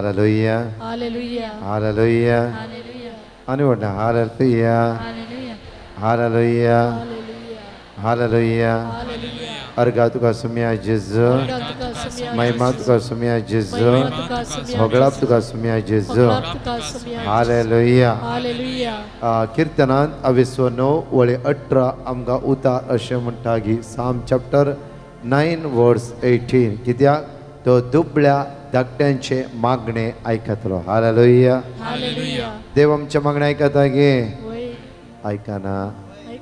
Hallelujah hallelujah hallelujah hallelujah आणि म्हणा hallelujah hallelujah hallelujah hallelujah hallelujah hallelujah अर्घा तुका सुम्या जेजू तुका सुमिया महिमा तुका सुम्या जेजू महिमा तुका सुमिया होगळाप तुका सुम्या जेजू तुका सुमिया हालेलुया हालेलुया कीर्तनांत 29 वळे 18 आमकां उतार अशें म्हणटा की साम चॅप्टर 9 वर्स 18 कित्याक तो दुबळ्या धाकट्यांचे मागणे आयकतलो हालेलुया हालेलुया देव आमचे मागणे आयकता गे वय आयकना ऐक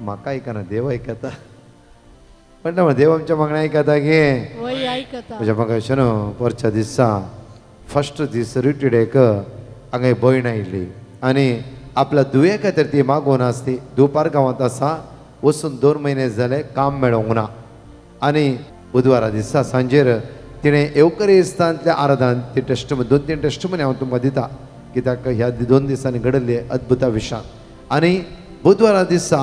म्हाका आयकना देव आयकता पण ना देव आमच्या मागणे आयकता गे वय ऐकता म्हज्या म्हाका अशें न्हू परच्या दिसा फस्ट दीस रिटिडेक हांगा भयण आयिल्ली आनी आपल्या दुये खातीर ती मागोवन आसली दुपार गांवांत आसा वचून 2 म्हयने जाले काम मेळोंक ना आनी बुधवारा दिसा सांजेर तिणें एवकरिस्तांतल्या आराधनांत ती टेस्टमनी 2-3 टेस्टमनी हांव तुमकां दिता कित्याक ह्या 2 दिसांनी घडले अद्भुता विशां आनी बुधवारा दिसा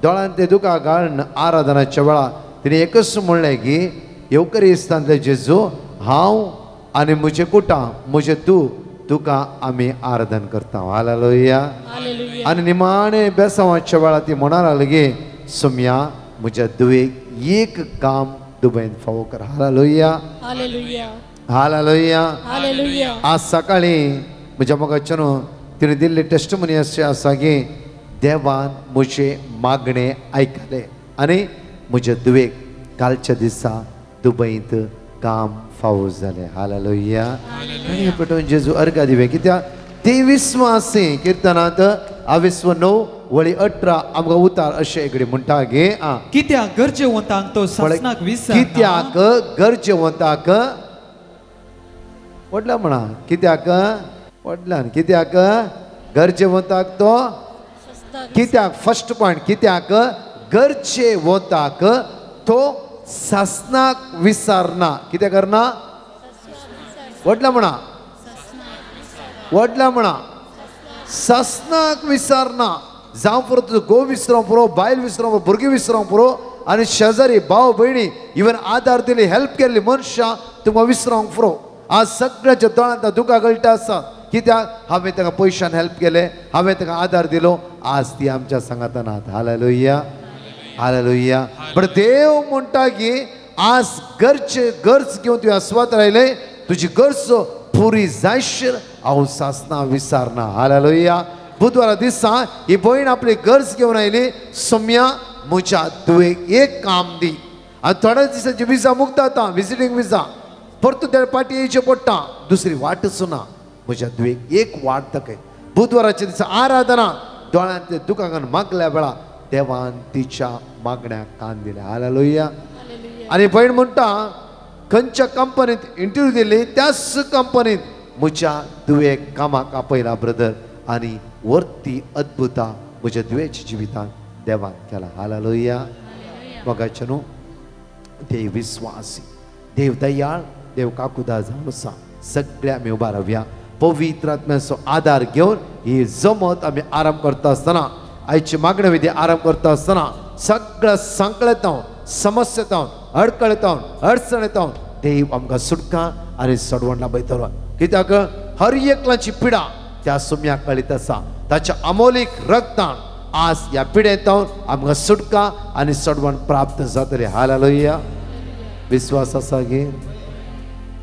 दोळ्यांत ते दुकां घालून आराधनाच्या वेळार तिणें एकच म्हणलें की एवकरिस्तांतले जेजू हांव आनी म्हजें कुटां म्हजें तुका आमी आराधन करता हालेलुया हालेलुया आनी निमाणे बेसांवाच्या वेळार ती म्हणा लागली की सुम्या म्हज्या दुवेक एक काम दुबईन फावो कर हालेलुया हालेलुया हालेलुया हालेलुया आज सकाळी म्हज्या मोगाच्यान तिणें दिल्ली टेस्टमनी अशें आसा की देवान म्हजे मागणे आयकले आनी म्हज्या दुवेक कालच्या दिसा दुबईंत काम फावो जालें हालेलुया आनी पेटोवन जेजू अर्घा दिवे कित्याक 23 कीर्तनांत 29 वळी 18 आमकां उतार अशें एकडे म्हणटा गे कित्याक गरजेवंतांक तो सासणाक विसरना कित्याक गरजेवंताक व्हडला म्हणा कित्याक व्हडल्यान कित्याक गरजेवंताक तो कित्याक फर्स्ट पॉयंट कित्याक गरजेवंताक तो सासणाक विसरना कित्याक करना व्हडला म्हणा व्हडला म्हणा सासणाक विसरना जावं पुरो तुजो घोव विसरूंक पुरो बायल विसरूंक पुरो भुरगीं विसरूंक पुरो आनी शेजारी भाव भयणी इवन आदार दिली हेल्प केल्ली मनशां तुमकां विसरूंक पुरो आज सगळ्याच्या दोळ्यांत दुकां गळटा आसा कित्याक हांवें ताका पयशान हेल्प केले हांवें ताका आदार दिलो आज ती आमच्या सांगात नात हालेलुया हालेलुया पण देव म्हणटा की आज गरज घेवन तुवें आस्वाद रावले तुजी गरज पुरी जायशीर हांव सासना विसरना हालेलुया बुधवारा दिसा ही भयण आपली गरज घेवन आयली सोम्या म्हज्या तुवेक एक काम दी आनी थोड्या दिसांची विजा मुक्त जाता विजिटींग विजा परतून त्या पाटी येवचें पडटा दुसरी वाटच ना म्हज्या दुवेक एक वाट दाखय बुधवाराच्या दिसा आराधना दोळ्यांत ते दुकां घालून मागल्या वेळार देवान तिच्या मागण्याक कान दिले हालेलुया आनी भयण म्हणटा खंयच्या कंपनींत इंटरव्यू दिली त्याच कंपनींत म्हज्या दुवेक कामाक आपयला ब्रदर आनी वर्ती अद्भुता म्हज्या दुवेच्या जिवितांत देवान केला हालेलुया मोगाचें न्हू देव विस्वासी देव दयाळ देव काकुदा जावन आसा सगळे आमी उबा रावया पवित्र आत्म्याचो आदार घेवन ही जमत आमी आराम करता आसतना आयची मागणी विधी आराम करता आसतना सगळ्या सांकळेतावन समस्येतावन अडकळेतावन अडचणेतावन देव आमकां सुटका आनी सडवण लाभयतलो कित्याक हर एकल्याची पिडा त्या सुम्याक कळीत आसा ताच्या अमोलीक रक्तान आज ह्या पिडेतावन आमकां सुटका आनी सडवण प्राप्त जातली हालेलुया विश्वास आसा गे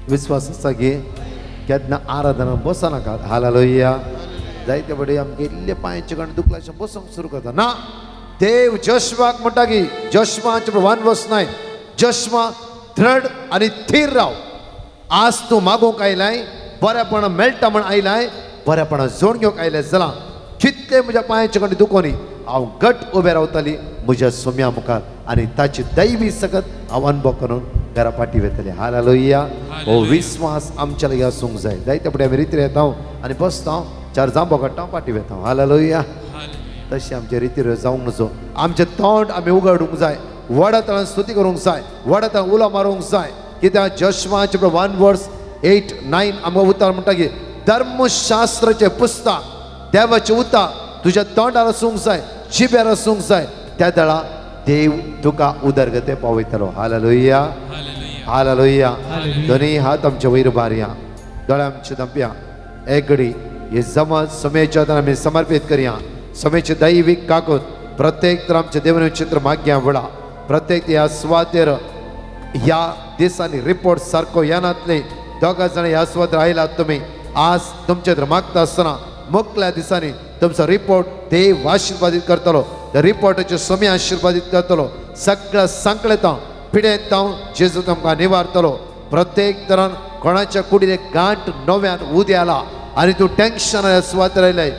विश्वास आसा गे केन्ना आराधना बसनाका हालेलुया जायते बडे आमगे इल्ले पांयाचे कण दुखल्याशें बसोंक सुरू करता ना देव जोशवाक म्हणटा की जोशवा 1:9 जोशवा दृढ आनी थीर राव आज तूं मागोवंक आयलाय बरेपण मेळटा म्हण आयलाय बरेपणा जोड घेवंक आयले जाल्यार कितले म्हज्या पांयाचे कण दुखोनी हांव घट उबें रावतली म्हज्या सोम्या मुखार आनी ताची दैवी सकत हांव अनुभव करून घरा पाटी वेतले हालेलुया हो विश्वास आमच्या लागीं आसूंक जाय जायते फुडें आमी रितीर येता आनी बसता चार जांबो काडटा पाटी वेता हालेलुया तशी आमचे रितीर जावंक नजो आमचें तोंड आमी उगडूंक जाय व्हडा तळान स्तुती करूंक जाय व्हडा तळान उलो मारूंक जाय कित्याक जोशवा 1:8-9 आमकां उतर म्हणटा की धर्मशास्त्राचें पुस्तक देवाचें उतर तुज्या तोंडार आसूंक जाय जिब्यार आसूंक जाय त्या दळा देव तुका उदरगते पावयतलो हालेलुया हालेलुया दोनी हात आमचे वयर बारया दोळे आमचे दंप्या एक घडी हे जमत समयाच्या हातान आमी समर्पित करया समयाचे दैवीक काकूत प्रत्येक तर आमचे देवने चित्र माग्या वळा प्रत्येक ह्या सुवातेर ह्या दिसांनी रिपोर्ट सारको येनातले दोगा जण ह्या सुवातेर आयलात तुमी आज तुमचे तर मागता आसतना मुखल्या दिसांनी तुमचो रिपोर्ट देव आशिर्वादीत करतलो त्या रिपोर्टाचे समय आशिर्वादीत करतलो सगळ्या संकटां पिडेंतां जेजू तुमकां निवारतलो प्रत्येक तरान कोणाच्या कुडीर एक गांठ नव्यान उद्याला आनी तूं टेन्शन सुवातेर आयलें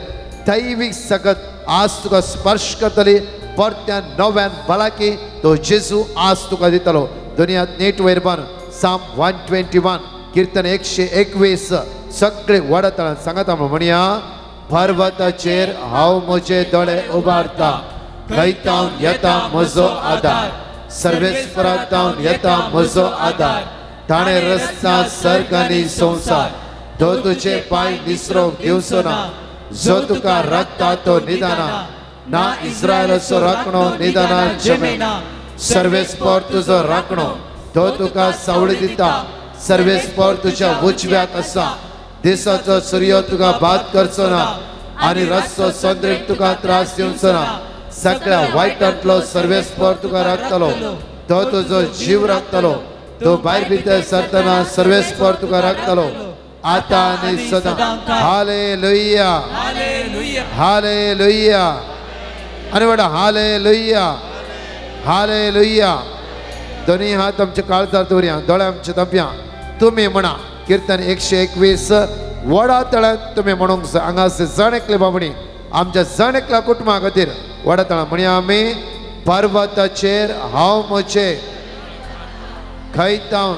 दैवीक सगत आज तुका स्पर्श करतली परत्यान नव्यान भलाकी तो जेजू आज तुका दितलो दुनियांत नेट वयर बान साम 121 कीर्तन 121 सगळे वडतळान सांगात म्हणया पर्वताचेर हांव म्हजे दोळे उबारता थंयतावन येता म्हजो आदार सर्वेस्परांतावन येता म्हजो आदार ताणें रस्ता सर्ग आनी संवसार तो तुजे पांय निसरोग दिवचो ना जो तुका राखता तो निदाना ना इस्रायलाचो राखणो निदाना जमेना सर्वेस्पर तुजो राखणो तो तुका सावळी दिता सर्वेस्पर तुज्या उजव्याक आसा दिसाचो सूर्य तुका बाद करचो ना आनी रातचो चंद्रीक तुका त्रास दिवचो ना सगळ्या वायटांतलो सर्वेस्पर तुका राखतलो तो तुजो जीव राखतलो तो भायर भितर सरतना सर्वेस्पर तुका राखतलो आता आनी सदां हालेलुया हालेलुया आनी वाडा हालेलुया हालेलुया दोनी हात आमचे काळजार दवरया दोळे आमचे दंप्या तुमी म्हणा कीर्तन 121 वडा तळ्यांत तुमी म्हणूंक जाय हांगासर जण एकले बाबणी आमच्या जण एकल्या कुटुंबा खातीर वडा तळ्यां म्हणया आमी पर्वताचेर हांव म्हजे खंयतावन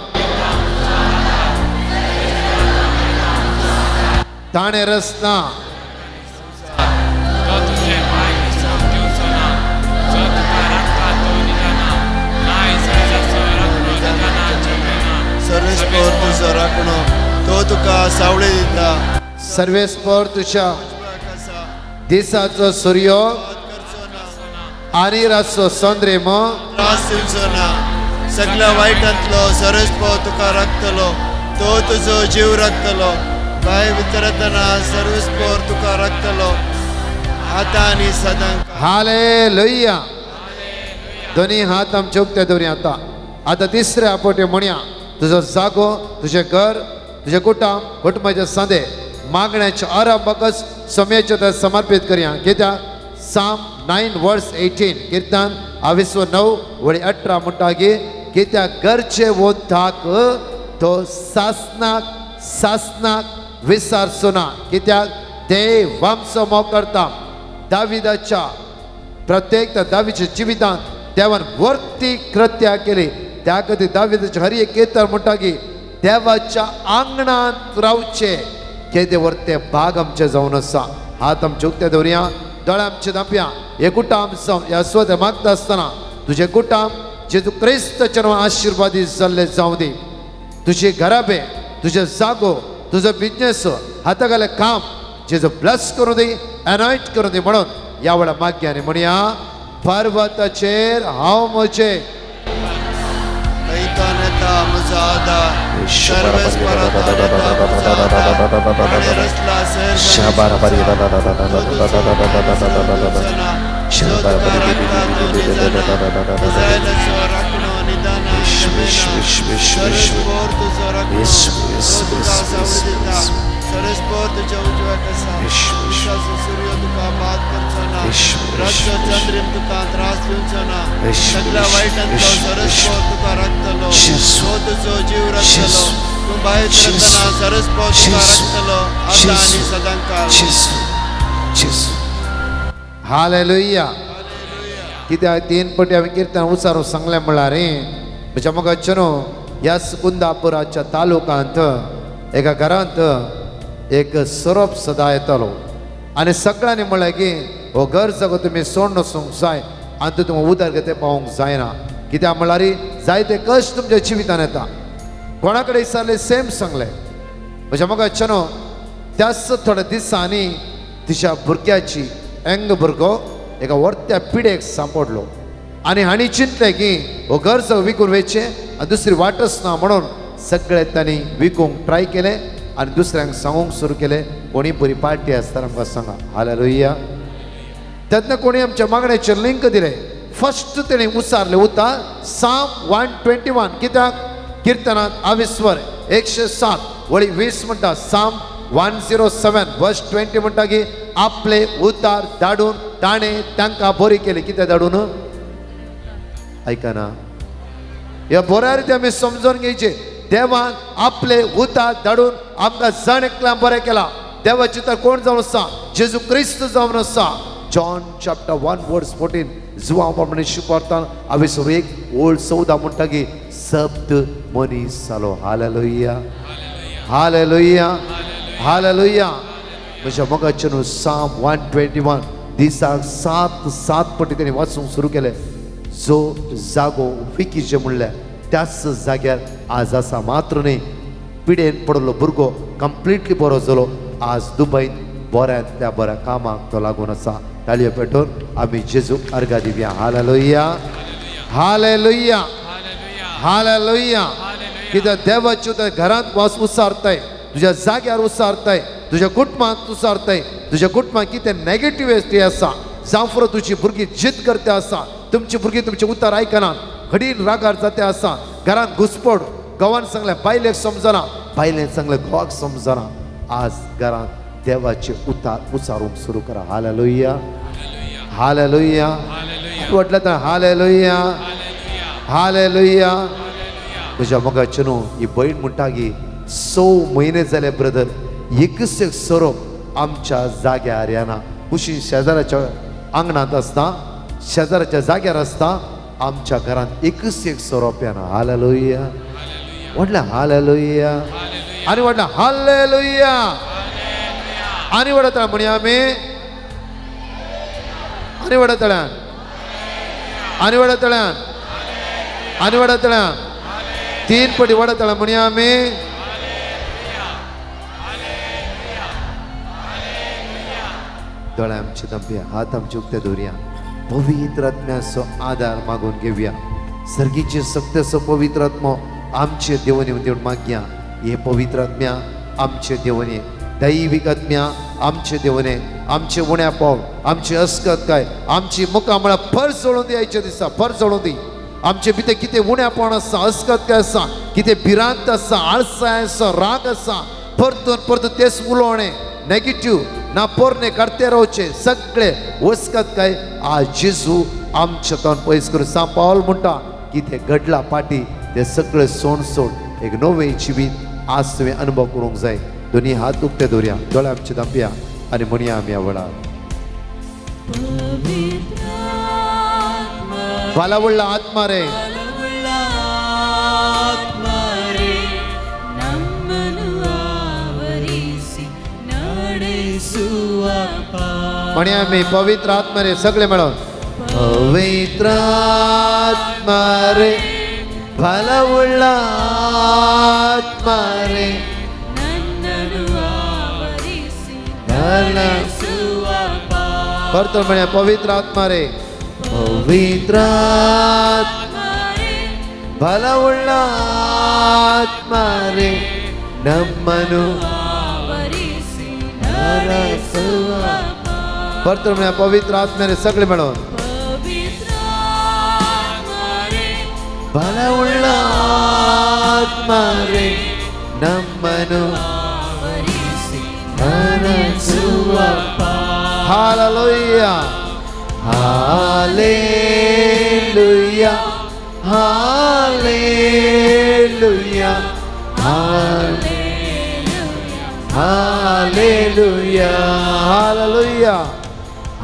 ताणें रस्ता सर्वेस्पर तुजो राखणो तो तुका सावळी दिता सर्वेस्पर तुज्या दिसाचो सूर्य आनी रातचो चंद्रेम त्रास दिवचो ना सगळ्या वायटांतलो सर्वेस्पर तुका राखतलो तो तुजो जीव राखतलो भायर भितर येतना सर्वेस्पर तुका राखतलो आतां आनी सदां हालेलुया दोनी हात आमचे उक्ते दवरया आता तिसऱ्या पोटे म्हणया तुजो जागो तुजें घर तुजें कुटुंबाचे सांदे मागण्याच्या आरंभाकच समयाचे समर्पित करया कित्याक साम 9 वर्स 18 कीर्तन 29:18 म्हणटा की कित्याक गरजे वोताक तो सासनाक विसरचो ना कित्याक देव आमचो मोग करता दाविदाच्या प्रत्येक दाविदाच्या जिवितांत देवान वर्ती कृत्या केली त्या खातीर दाविदाचे हर एक कीर्तन म्हणटा की देवाच्या आंगणांत रावचे केदे वर्ते भाग आमचे जावन आसा हात आमचे उक्ते दवरया दोळे आमचे दांपया हे कुटुंब ह्या स्वता मागता आसतना तुजें कुटुंब जेजू क्रिस्ताच्या आशिर्वादीत जाल्ले जावं दी तुजी घराबे तुजे जागो तुजो बिझनेस हातागाले काम जेजू ब्लेस करूं दी एनॉयंट करूं दी म्हणून ह्या वेळा मागया आनी म्हणया पर्वताचेर हांव म्हजे खंयतान येता म्हजो आदार सर्वेस्परांतान येता म्हजो आदार ताणें रचला इस्रायलाचो राखणो निदाना सर्वेस्पर तुजो राखणो तुका सावळी दिता सर्वेस्पर तुज्या उजव्याक आसा दिसाचो सूर्य तुका बाद करचो ना रातचो चंद्रीक तुका त्रास दिवचो ना सगळ्या वायटांतलो सर्वेस्पर तुका राखतलो तो तुजो जीव राखतलो तूं भायर सरतना सर्वेस्पर तुका राखतलो आतां आनी सदां काळ हालेलुया कित्याक 3 पटी हांवें कीर्तन उसारून सांगलें म्हळ्यार म्हज्या मोगाचे न्हू ह्या कुंदापुराच्या तालुकांत एका घरांत एक सोरोप सदां येतालो आनी सगळ्यांनी म्हणलें की हो घर जागो तुमी सोडून वचूंक जाय आनी तुमकां उदरगती पावोवंक जायना कित्याक म्हळ्यार जायते कश्ट तुमच्या जिवितांत येता कोणा कडेन विचारलें सेम सांगलें म्हज्या मोगाचे न्हू त्याच थोड्या दिसांनी तिच्या भुरग्याची यंग भुरगो एका व्हडल्या पिडेक सांपडलो आनी हांणी चिंतलें की हो घर जागो विकून वयचें आनी दुसरी वाटच ना म्हणून सगळे तांणी विकूंक ट्राय केलें आणि दुसऱ्यांक सांगूंक सुरू केले कोणी बरी पार्टी आसता आमकां सांगा हालेलुया तेन्ना कोणी आमच्या मागण्याचेर लिंक दिले फर्स्ट तेणी उसारले उतार साम 121 कित्याक किर्तनांत आविस्वर 107 वळी 20 म्हणटा साम 107 वर्स 20 म्हणटा की आपले उतार धाडून ताणें तांकां बरी केली कितें धाडून ऐकना ह्या बऱ्या रिती आमी समजून घेवचे देवान आपले उतार धाडून आमकां जण एकल्यां बरें केला देवाची तर कोण जावन आसा जेजू क्रिस्त जावन आसा जॉन चॅप्टर 1 वर्स 14 जुवा प्रमाणे शिकवतान आविस्वर 1 ओल्ड 14 म्हणटा की सप्त मनीस जालो हालेलुया हालेलुया हालेलुया म्हज्या मोगाचे न्हू साम 121 दिसाक 7 पटी तेणी वाचूंक सुरू केले जो जागो विकीचे म्हणले त्याच जाग्यार आज आसा मात्र न्ही पिडेन पडलो भुरगो कंप्लिटली बरो जालो आज दुबईत बऱ्यांतल्या बऱ्या कामाक तो लागून आसा ताळयो पेटोवन आमी जेजूक अर्घा दिवया हालेलुया हालेलुया हालेलुया कित्याक देवाच्यो त्या घरांत वास उसारताय तुज्या जाग्यार उसारताय तुज्या कुटुंबांत उसारताय तुज्या कुटुंबांत कितें नेगेटिव्हिटी आसा जावं फुडें तुजी भुरगीं जिद करते आसा तुमची भुरगीं तुमचे उतार आयकनात घडीन रागार जाते आसा घरांत घुसपड घोवान सांगलें बायलेक समजना बायलेन सांगलें घोवाक समजना आज घरांत देवाचे उतार उसारूंक सुरू करा हालेलुया हालेलुया म्हटलें तर हालेलुया हालेलुया म्हज्या मोगाचे न्हू ही भयण म्हणटा की 6 म्हयने जाले ब्रदर एकच एक सोरोप आमच्या जाग्यार येना कुशीन शेजाऱ्याच्या आंगणांत आसता शेजाऱ्याच्या जाग्यार आसता आमच्या घरांत एकच एक सोरोप येना हालेलुया म्हटलें हालेलुया आनी म्हटलें हालेलुया आनी वडतळ्या म्हणया आमी आनी वडतळ्यान आनी वडतळ्यान आनी वडतळ्यान 3 पटी वडतळ्या म्हणया आमी दोळे आमचे दंपया हात आमचे उक्ते दवरया पवित्र आत्म्याचो आदार मागून घेवया सर्गीचे सत्याचो पवित्र आत्मो आमचे देवने देऊन मागया हे पवित्र आत्म्या आमचे देवने दैविक आत्म्या आमचे देवने आमचे उण्या पाव आमचे अस्कत काय आमची मुखां म्हळ्यार फर सोडून द्यायचे दिसा फर सोडून दी आमचे भितर कितें उण्यापण आसा अस्कत काय आसा कितें भिरांत आसा आळसाय आसा राग आसा परतून परतून तेच उलोवणें नेगेटिव्ह ना पोरणे काडते रावचे सगळे वस्कत काय आज जेजू आमचे तोंड पयस करून सा पावल म्हणटा कितें घडला पाटी ते सगळे सोड एक नवे जिवीत आज तुवें अनुभव करूंक जाय दोनी हात उक्ते दवरया दोळे आमचे दांपया आनी म्हणया आमी ह्या वेळार भला उडला आत्मा रे म्हणया आमी पवित्र आत्मा रे सगळे मेळोन पवित्र आत्मा रे भला उडला आत्मा रे परतो म्हणया पवित्र आत्मा रे पवित्र आत्मा भला उडला आत्मा रे नम्मनु परतो म्हणया पवित्र आत्मा रे सगळे मेळोन भला उडला आत्मा रे नम्मनु Hallelujah, Hallelujah, Hallelujah, Hallelujah, Hallelujah,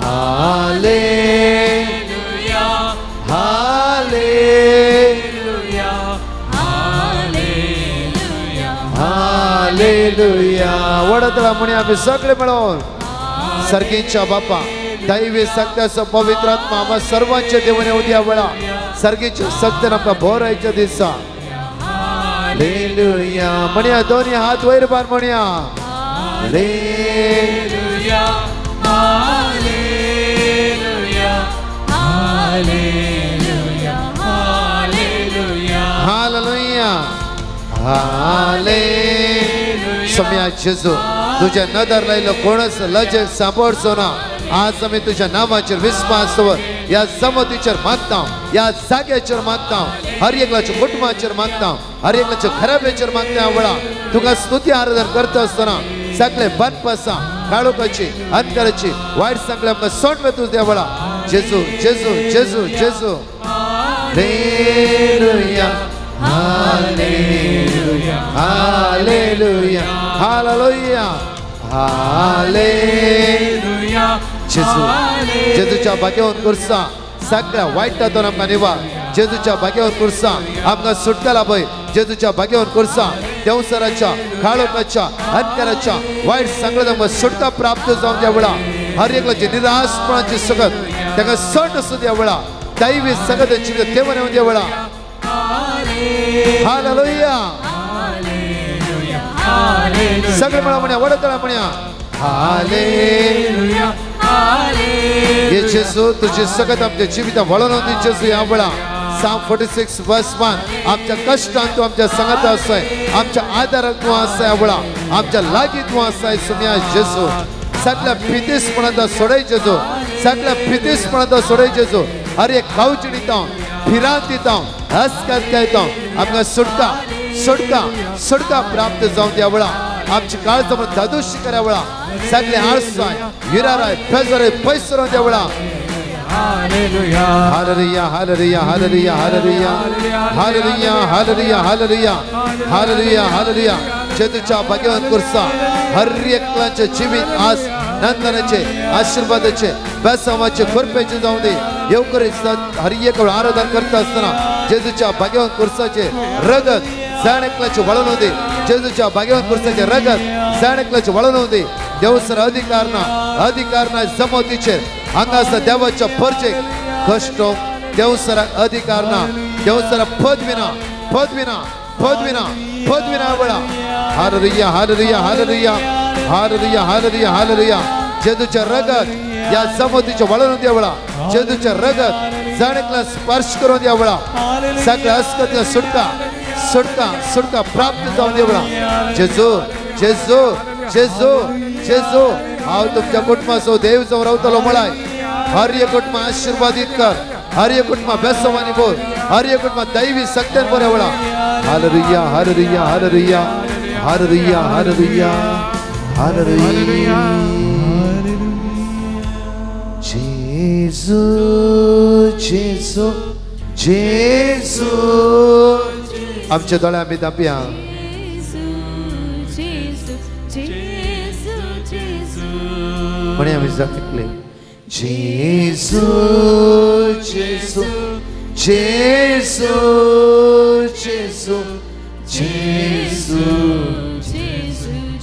Hallelujah, Hallelujah, Hallelujah, Hallelujah. वडतळा म्हणे आम्ही सगळे मिळून सर्गीच्या बापा दैवी सत्याचो पवित्र आत्मा आम्हा सर्वांचे देवने उद्या वेळा सर्गीच्या सत्यान आमकां भर आयच्या दिसा हालेलुया म्हणया दोन्ही हात वयर बार म्हणया hallelujah hallelujah hallelujah hallelujah hallelujah hallelujah सम्या जेजू तुझ्या नदर लायलो कोणच लजे सांभाळचो ना आज आम्ही तुझ्या नामाचेर विश्वास या जमतीचेर मागता या जाग्याचेर मागता हर एकल्याच्या कुटुंबाचेर मागता हर एकल्याच्या घराब्याचेर मागता वळा तुका स्तुती आराधन करता असताना सगळे बनपासा काळोखाची अंतराची वाईट सांगले आमकां सोड में तुझ्या वळा जेजू जेजू जेजू जेजू hallelujah hallelujah hallelujah hallelujah hallelujah जेजू जेजूच्या भाग्यावर कुर्सा सगळ्या वाईटातून आमकां निवार जेजूच्या भाग्यावर कुर्सा आमकां सुटका लाभय जेजूच्या भाग्यावर कुर्सा देवसराच्या काळोखाच्या अंतराच्या वाईट सांगले आमकां सुटका प्राप्त जावन द्या वेळा हर एकल्याची निराशपणाची सगत ताका सण असू द्या वेळा दैवी सगताची देवन येवन द्या वेळा हालेलुया सगळे म्हणा म्हणया वडतळा म्हणया हालेलुया ये जेजू तुझी सगत आमच्या जिवितां वळोवन दी जेजू ह्या वेळा Psalm 46 verse 1 आमच्या कष्टांत तू आमच्या संगत आसाय आमच्या आदाराक तू आसाय वळा आमच्या लागीं तू आसाय सुम्या जेजू सगळ्या पितीसपणांत सोडय जेजू सगळ्या पितीसपणांत सोडय जेजू हर एक खावची दिता फिरांत दिता हसकात गायता आमकां सुटका सुटका सुटका प्राप्त जावन द्या वळा आमची काळज दादूशी करा वळा सगळे आळसाय विराराय फेजराय पैसरो द्या वळा hallelujah hallelujah hallelujah hallelujah hallelujah hallelujah hallelujah hallelujah hallelujah जेजूच्या भाग्यवान कुर्सा हर एकल्याचे जीवित आज नंदनाचे आशीर्वादाचे बेसामाचे कृपेचे जाऊन दे येवकरीत हर एक आराधन करता असताना जेजूच्या भाग्यवान कुर्साचे रगत जाणकल्याचे वळण दे जेजूच्या भाग्यवान कुर्साचे रगत जाणकल्याचे वळण दे देवसर अधिकारना जमतीचे हांगासर देवाच्या परचेक कष्ट देवसरा अधिकारना देवसरा पदविना पदविना पदविना पदविना वळा hallelujah hallelujah hallelujah hallelujah hallelujah hallelujah जेजूच्या रगत या जमतीचे वळण द्या वळा जेजूच्या रगत जाणकला स्पर्श करून द्या वळा सगळ्या अस्कतला सुटका सुटका सुटका प्राप्त जाऊन दे वळा जेजू जेजू जेजू जेजू हांव तुमच्या कुटुंबाचो देव जावन रावतलो म्हळाय हर एक कुटुंब आशीर्वादीत कर हर एक कुटुंब बेसवानी बोल हर एक कुटुंब दैवी सत्यान बरे वळा hallelujah hallelujah hallelujah hallelujah hallelujah hallelujah जेजू जेजू जेजू आमच्या दोळ्या आमी दांपया म्हणे आमी जातले जेजू जेजू जेजू जेजू जेजू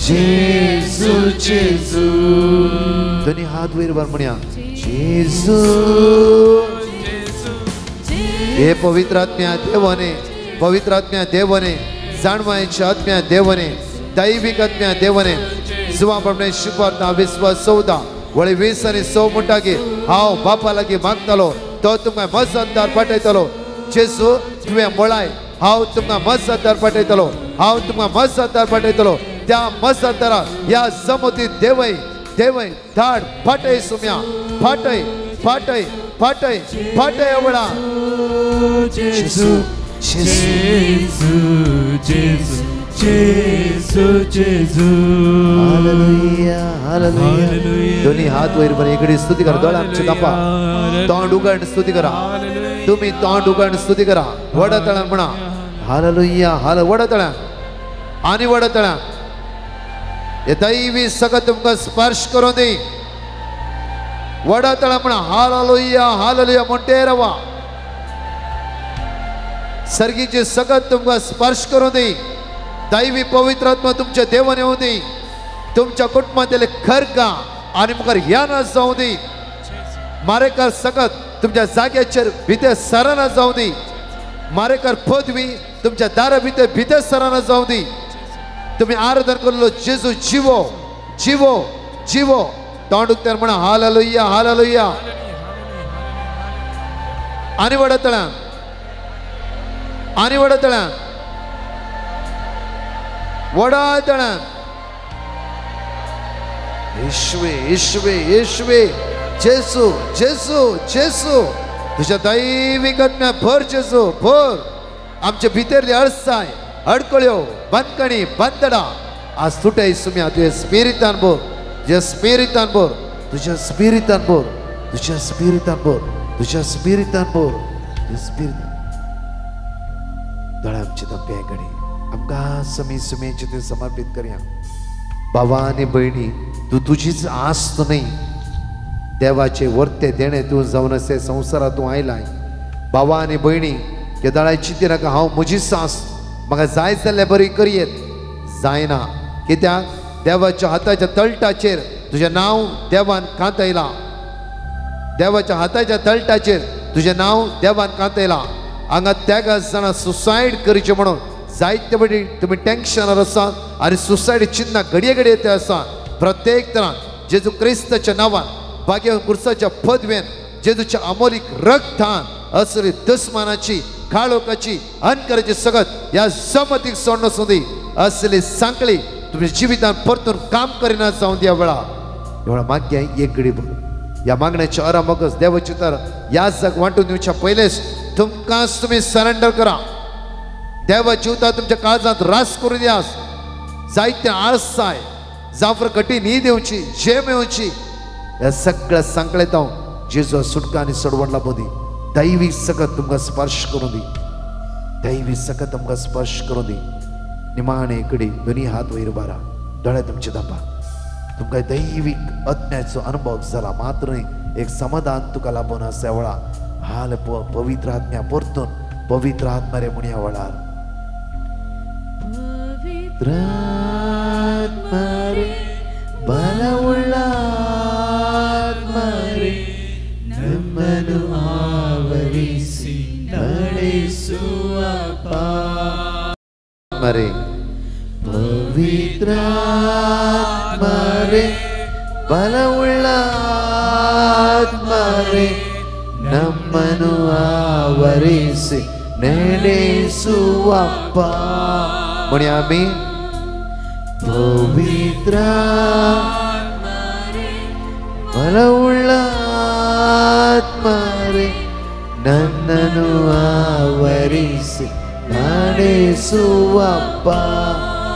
जेजू जेजू दोन्ही हात वयर वर म्हणया जेजू हे पवित्र आत्म्या देवाने पवित्र आत्म्या देवाने जाणवायची आत्म्या देवाने दैविक आत्म्या देवाने जुवा प्रमाणे शिकवता विश्वास सौदा वळे 20 आणि 100 म्हणटाकी हांव बापा लागीं मागतालो तो तुमकां मजतदार पाठयतलो जेजू तुवें म्हळाय हांव तुमकां मजतदार पाठयतलो हांव तुमकां मजतदार पाठयतलो त्या मजतदारा ह्या जमती देवय देवय धाड फाटय सुम्या फाटय फाटय फाटय फाटय वळा जेजू जेजू जेजू जेजू जेजू हालेलुया हालेलुया दोन्ही हात वयर बरे इकडे स्तुती करा दोळा आमचे कापा तोंड उगड स्तुती करा तुम्ही तोंड उगड स्तुती करा वडतळा म्हणा हालेलुया हाल वडतळा आणि वडतळा हे दैवी सगत तुमकां स्पर्श करून दी वडतळा म्हणा हालेलुया हालेलुया म्हणते रवा सर्गीचे सगत तुमकां स्पर्श करून दी दैवी पवित्र आत्मा तुमच्या देवान येऊ दी तुमच्या कुटुंबातले खरका आणि मुखार ह्याना जाऊ दी मारेकार सगत तुमच्या जाग्याचेर भितर सराना जाऊ दी मारेकार पदवी तुमच्या दारा भितर सराना जाऊ दी तुम्ही आराधन करलो जेजू जीवो जीवो जीवो तोंड उक्तार म्हणा हालेलुया हालेलुया आणि वडतळा आणि वडतळा वडतळा येशुवे येशुवे येशुवे जेसू जेसू जेसू तुझ्या दैविक आत्म्या भर जेसू भर आमच्या भितरली अडसाय अडकळ्यो बंदकणी बंदडा आज तुटे सुम्या तुझ्या स्पिरिटान भर तुझ्या स्पिरिटान भर तुझ्या स्पिरिटान भर तुझ्या स्पिरिटान भर तुझ्या स्पिरिटान भर तुझ्या स्पिरिट दोळा आमच्या तप्याकडे आमकां समी सुमेचे ते समर्पित करूया भावा आणि बहिणी तू तुझीच आस्त नाही देवाचे वर्ते देणे तू जाऊन असे संसारात तू आयलाय भावा आणि बहिणी केदाळाची ती नाका हांव म्हजीच आस्त म्हाका जाय जाल्यार बरी करियेत जायना कित्याक देवाच्या हाताच्या तळटाचेर तुझें नांव देवान कांतयलां देवाच्या हाताच्या तळटाचेर तुझें नांव देवान कांतयलां हांगा त्या जाणां सुसायड करचें म्हणून जायते बडी तुमी टेन्शनार आसात आनी सुसायड चिन्ह घडये घडये ते आसा प्रत्येक तरान जेजू क्रिस्ताच्या नांवान भाग्य कुर्साच्या पदवेन जेजूच्या अमोलीक रक्तान असली दुस्मानाची काळोखाची अनकराची सगत ह्या जमतीक सोडून सुदी असली सांकळी तुमच्या जिवितान परतून काम करिना जावन ह्या वेळा मागया एक घडी ह्या मागण्याच्या अरामकच देवाची तर ह्या जग वांटून दिवच्या पयलेच तुमकांच तुम्ही सरेंडर करा देवा जिवता तुमच्या काळजात रास करून द्यास जायते आळसाय जाफर कठी न्ही देवची जेम येवची ह्या सगळ्या सांकळेत हांव जेजू सुटका आनी सोडवणला मदी दैवी सकत तुमकां स्पर्श करून दी दैवी सकत तुमकां स्पर्श करून दी निमाणे कडी दोनी हात वयर बारा दोळे तुमचे दापा तुमकां दैवीक आत्म्याचो अनुभव जाला मात्र एक समाधान तुका लाभून आसा वेळा हाल पवित्र आत्म्या परतून पवित्र आत्मा रे म्हणया वेळार पवित्र आत्मा रे बलवुळ्ळ आत्मा रे नಮ್ಮनु आवरिಸಿ ನಡೆಸುವ मरे पवित्र आत्मा रे बलवुळ्ळ आत्मा रे ನಮ್ಮನು ಆವರಿಸಿ ನಡೆಸುವಪ್ಪ ಮುಣಿಯಾಮಿ ಪವಿತ್ರ ಬಲವುಳ್ಳ ಆತ್ಮರೇ ನನ್ನನು ಆವರಿಸಿ ನಡೆಸುವಪ್ಪ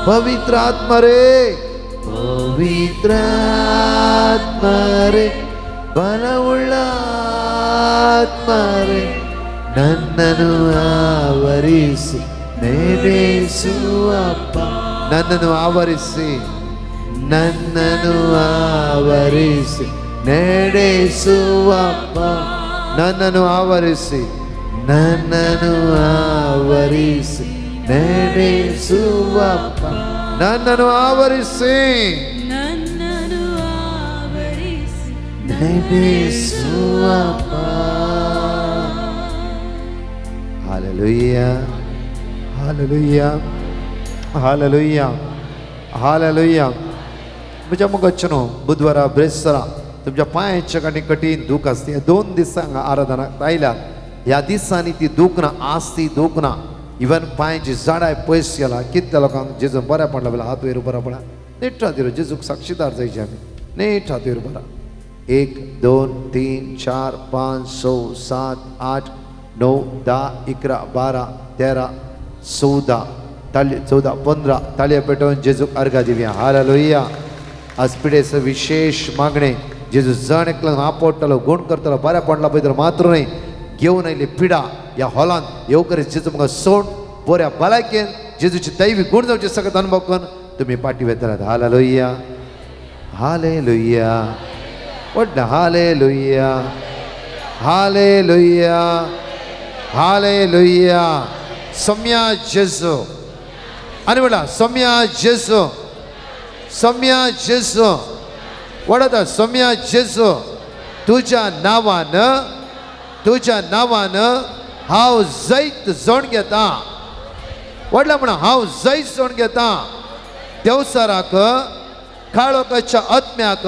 ಪವಿತ್ರ ಆತ್ಮರೇ ಪವಿತ್ರ ಆತ್ಮರೇ ಬಲವುಳ್ಳ ಆತ್ಮರೇ ನನ್ನನು ಆವರಿಸಿ ನಡೆಸುವಪ್ಪ ನನ್ನನು ಆವರಿಸಿ ನನ್ನನು ಆವರಿಸಿ ನಡೆಸುವಪ್ಪ ನನ್ನನು ಆವರಿಸಿ ನನ್ನನು ಆವರಿಸಿ ನಡೆಸುವಪ್ಪ ನನ್ನನು ಆವರಿಸಿ ನನ್ನನು ಆವರಿಸಿ ನಡೆಸುವಪ್ಪ Hallelujah, hallelujah, hallelujah, hallelujah. म्हज्या मुखाचनो बुधवारा ब्रेस्तारा तुमच्या पांयाच्या काणी कठीण दूख आसता 2 दिसांक आराधनाक आयल्या ह्या दिसांनी ती दुखना आसती दुखना इवन पांयाची जाडाय पयस गेला कितल्या लोकांक जेजू बऱ्या पडला बेला हात वयर बरा पडला नीट रावतीर जेजूक साक्षीदार जायचे आमी नीट रावतीर बरा 1 2 3 4 5 6 7 8 9 10 11 12 13 14 14 15 ताळ्या पेटवून जेजूक अर्घा दिवया हालेलुया. आज पिडेचं विशेष मागणे जेजू जण एकलो आपटलो गुण करतलो बऱ्या पडला पळय मात्र न्ही घेवन आयली पिडा ह्या हॉलान येवकरी जेजू म्हाका सोड बऱ्या भलायकेन जेजूची दैवी गुण जावचे सगळ्यात अनुभव करून तुम्ही पाठी वेतरात हालेलुया हालेलुया व्हडलें हालेलुया हालेलुया हालेलुया. सम्या जेजू आनी म्हणला सम्या जेजू सम्या जेजू वडता सम्या जेजू तुझ्या नावान हांव जैत जोड घेता वडला म्हणा हांव जैत जोड घेता देवसाराक काळोखाच्या आत्म्याक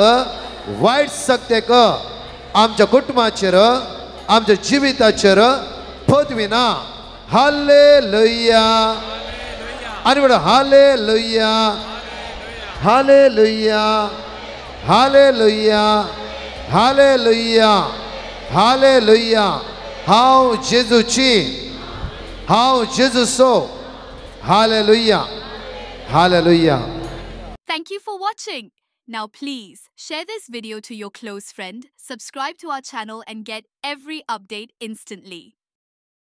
वायट सक्तेक आमच्या कुटुंबाचेर आमच्या जिविताचेर पदविना हालेलुया आनी म्हणा hallelujah hallelujah hallelujah hallelujah hallelujah हांव जेजूची हांव जेजूचो hallelujah hallelujah. Thank you for watching. Now please share this video to your close friend, subscribe to our channel and get every update instantly.